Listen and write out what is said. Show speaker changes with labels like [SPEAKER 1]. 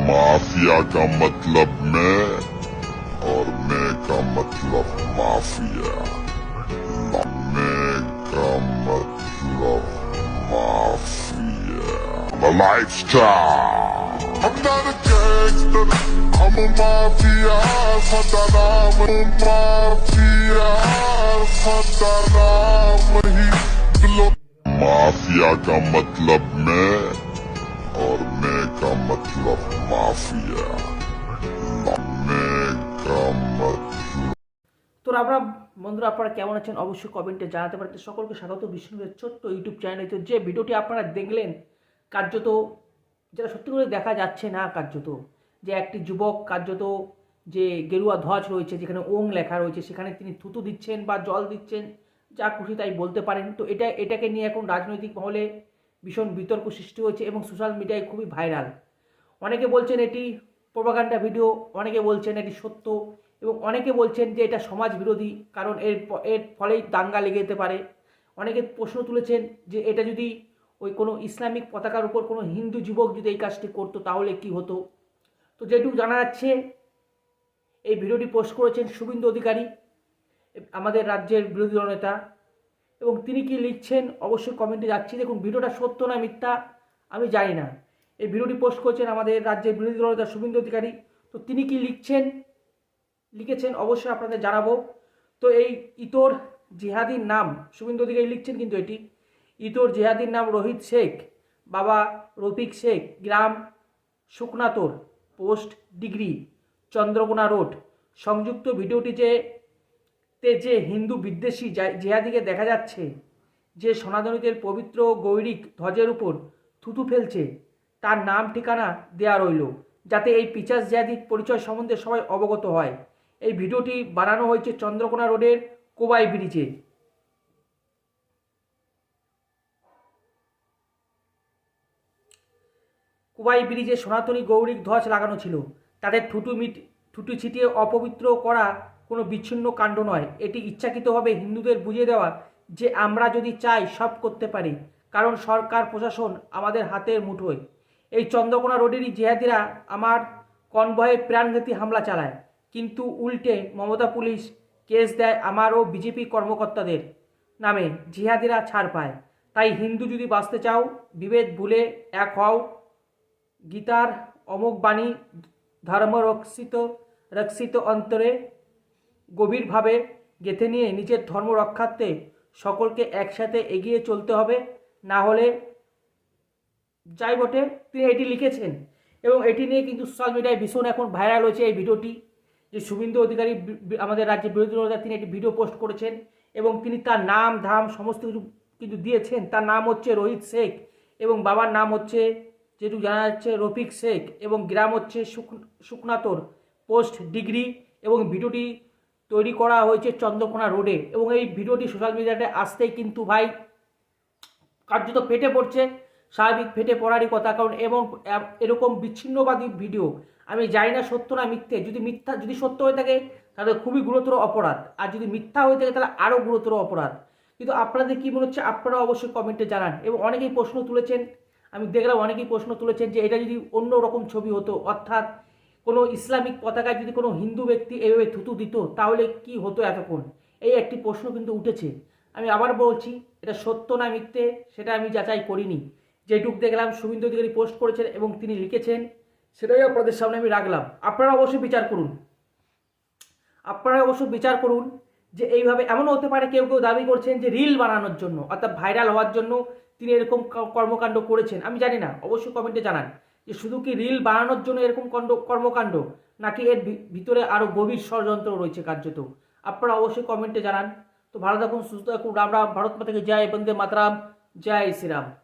[SPEAKER 1] Mafia का मतलब मैं और मैं का मतलब माफिया। मैं का मतलब mafia. The lifestyle. I'm not a gangster, I'm a mafia. Sata naam mafia, sata naam ही दिलो। माफिया का मतलब मैं और मैं का मतलब माफिया। मैं का मतलब।
[SPEAKER 2] তো আমরা বন্ধুরা আপনারা কেমন আছেন অবশ্যই কমেন্টে জানাতে পারেন। তো সকলকে স্বাগত বিষ্ণুদের ছোট্ট ইউটিউব চ্যানেলে। তো যে ভিডিওটি আপনারা দেখলেন কার্যত যেটা সত্যি করে দেখা যাচ্ছে না, কার্যত যে একটি যুবক কার্যত যে গেরুয়া ধ্বজ রয়েছে যেখানে ওং লেখা রয়েছে সেখানে তিনি থুতু দিচ্ছেন বা জল দিচ্ছেন, যা খুশি তাই বলতে পারেন। তো এটাকে নিয়ে এখন রাজনৈতিক মহলে ভীষণ বিতর্ক সৃষ্টি হয়েছে এবং সোশ্যাল মিডিয়ায় খুবই ভাইরাল। অনেকে বলছেন এটি প্রোপাগান্ডা ভিডিও, অনেকে বলছেন এটি সত্য এবং অনেকে বলছেন যে এটা সমাজ বিরোধী, কারণ এর ফলেই দাঙ্গা লেগে যেতে পারে। অনেকে প্রশ্ন তুলেছেন যে এটা যদি ওই কোনো ইসলামিক পতাকার উপর কোনো হিন্দু যুবক যদি এই কাজটি করতো তাহলে কি হতো। তো যেটুকু জানা যাচ্ছে এই ভিডিওটি পোস্ট করেছেন শুভেন্দু অধিকারী, আমাদের রাজ্যের বিরোধী দলনেতা, এবং তিনি কি লিখছেন অবশ্যই কমেন্টে যাচ্ছি। দেখুন ভিডিওটা সত্য না মিথ্যা আমি জানি না। এই ভিডিওটি পোস্ট করেছেন আমাদের রাজ্যের বিরোধী দলনেতা শুভেন্দু অধিকারী। তো তিনি কি লিখেছেন অবশ্যই আপনাদের জানাবো। তো এই ইতর জিহাদির নাম শুভেন্দু অধিকারী লিখছেন, কিন্তু এটি ইতর জিহাদির নাম রোহিত শেখ, বাবা রফিক শেখ, গ্রাম শুকনাতর, পোস্ট ডিগ্রি, চন্দ্রকোনা রোড। সংযুক্ত ভিডিওটি যে হিন্দু বিদ্বেষী জিহাদিকে দেখা যাচ্ছে যে সনাতনীদের পবিত্র গৈরিক ধ্বজের উপর থুতু ফেলছে, তার নাম ঠিকানা দেয়া রইল যাতে এই পিচাস জিহাদির পরিচয় সম্বন্ধে সবাই অবগত হয়। এই ভিডিওটি বানানো হয়েছে চন্দ্রকোনা রোডের কোবাই ব্রিজে। কোবাই ব্রিজে সনাতনী গৌরিক ধ্বজ লাগানো ছিল। তাদের থুতু ছিটিয়ে অপবিত্র করা কোনো বিচ্ছিন্ন কাণ্ড নয়। এটি ইচ্ছাকৃতভাবে হিন্দুদের বুঝিয়ে দেওয়া যে আমরা যদি চাই সব করতে পারি, কারণ সরকার প্রশাসন আমাদের হাতের মুঠোয়। এই চন্দ্রকোনা রোডেরই জিহাদিরা আমার কনভয়ে প্রাণঘাতী হামলা চালায়, কিন্তু উল্টে মমতা পুলিশ কেস দেয় আমার ও বিজেপি কর্মকর্তাদের নামে। জিহাদিরা ছাড় পায়। তাই হিন্দু যদি বাঁচতে চাও বিভেদ ভুলে এক হও। গীতার অমোঘ বাণী ধর্ম রক্ষিত অন্তরে গভীরভাবে গেঁথে নিয়ে নিজের ধর্ম রক্ষার্থে সকলকে একসাথে এগিয়ে চলতে হবে, না হলে যাই বটে। তিনি এটি লিখেছেন এবং এটি নিয়ে কিন্তু সোশ্যাল মিডিয়ায় ভীষণ এখন ভাইরাল হয়েছে এই ভিডিওটি, যে শুভেন্দু অধিকারী আমাদের রাজ্যের বিরোধী দলনেতা তিনি একটি ভিডিও পোস্ট করেছেন এবং তিনি তার নাম ধাম সমস্ত কিছু কিন্তু দিয়েছেন। তার নাম হচ্ছে রোহিত শেখ এবং বাবার নাম হচ্ছে যেটুকু জানা যাচ্ছে রফিক শেখ এবং গ্রাম হচ্ছে শুকনাতর, পোস্ট ডিগ্রি, এবং ভিডিওটি তৈরি করা হয়েছে চন্দ্রকোনা রোডে। এবং এই ভিডিওটি সোশ্যাল মিডিয়াতে আসতেই কিন্তু ভাই কার্যত ফেটে পড়ছে, স্বাভাবিক ফেটে পড়ারই কথা, কারণ এবং এরকম বিচ্ছিন্নবাদী ভিডিও আমি জানি না সত্য না মিথ্যে। যদি সত্য হয়ে থাকে তাহলে খুবই গুরুতর অপরাধ, আর যদি মিথ্যা হয়ে থাকে তাহলে আরও গুরুতর অপরাধ। কিন্তু আপনাদের কী মনে হচ্ছে আপনারা অবশ্যই কমেন্টে জানান। এবং অনেকেই প্রশ্ন তুলেছেন, আমি দেখলাম অনেকেই প্রশ্ন তুলেছেন যে এটা যদি অন্য রকম ছবি হতো, অর্থাৎ কোনো ইসলামিক পতাকায় যদি কোনো হিন্দু ব্যক্তি এভাবে থুতু দিত তাহলে কি হতো এতক্ষণ, এই একটি প্রশ্ন কিন্তু উঠেছে। আমি আবার বলছি এটা সত্য না মিথ্যে সেটা আমি যাচাই করিনি। যেটুকু দেখলাম শুভেন্দু অধিকারী পোস্ট করেছেন এবং তিনি লিখেছেন সেটাই আপনাদের সামনে আমি রাখলাম। আপনারা অবশ্যই বিচার করুন যে এইভাবে এমনও হতে পারে কেউ দাবি করছেন যে রিল বানানোর জন্য অর্থাৎ ভাইরাল হওয়ার জন্য তিনি এরকম কর্মকাণ্ড করেছেন। আমি জানি না, অবশ্যই কমেন্টে জানান যে শুধু কি রিল বানানোর জন্য এরকম কর্মকাণ্ড, নাকি এর ভিতরে আরও গভীর ষড়যন্ত্র রয়েছে কার্যত। আপনারা অবশ্যই কমেন্টে জানান। তো ভালো থাকুন, সুস্থ থাকুন। রাম রাম, ভারত মাতাকে জয়, বন্দে মাতরম, জয় শ্রীরাম।